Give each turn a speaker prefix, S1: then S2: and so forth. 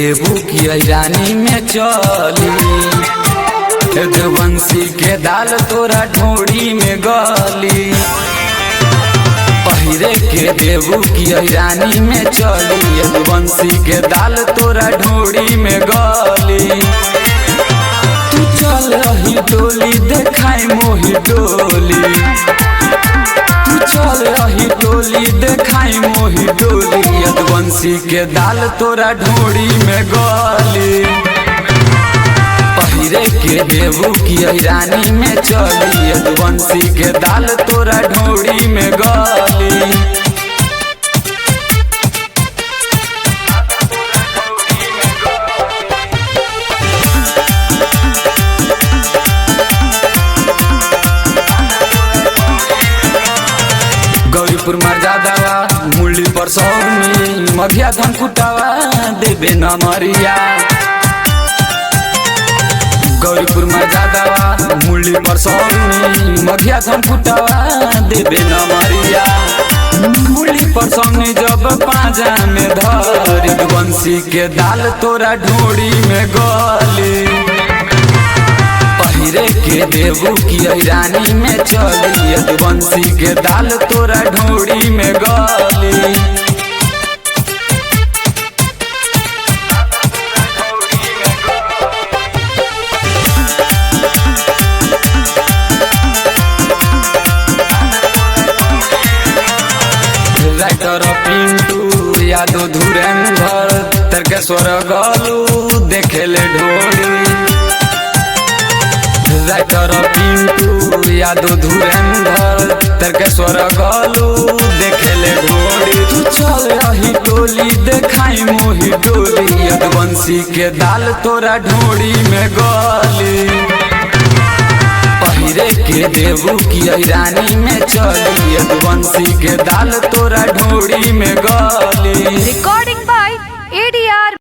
S1: देबू की रानी में चली, यदुवंशी के दाल तोरा ढोड़ी में गली। पहिरे के देबू की रानी में चली, यदुवंशी के दाल तोरा ढोड़ी में गली। तू चल रही डोली देखाई मोही डोली, तू चल रही डोली देखाई मोही डोली। यदुवंशी के दाल तोरा ढोड़ी में गली। पहिरे के देबू की रानी में चली, यदुवंशी के दाल तोरा ढोड़ी में गली। गौरीपुर मर्यादावा मुरली पर सौनी, मघिया धन कुटावा देबे न मरिया। गौरीपुर मर्यादावा मुरली पर सौनी, मघिया धन कुटावा देबे न मरिया। मुरली पर सौनी जब पाजा में धर, यदुवंशी के दाल तोरा ढोड़ी में गली। पहिरे के देबू की रानी में चली, यदुवंशी के दाल तोरा ढोड़ी में गली। राइटर पिंटू यादव धुरेंद्र तर्केश्वर गलू देखेले ढोड़ी। राइटर पिंटू यादव धुरेंद्र तर्केश्वर गलू देखेले ढोड़ी। तू चल रही टोली देखाई मोही डोली, यदुवंशी के दाल तोरा ढोड़ी में गली। पहिरे के देबू की रानी में चली, यदुवंशी के दाल तोरा ढोड़ी में गली।
S2: रिकॉर्डिंग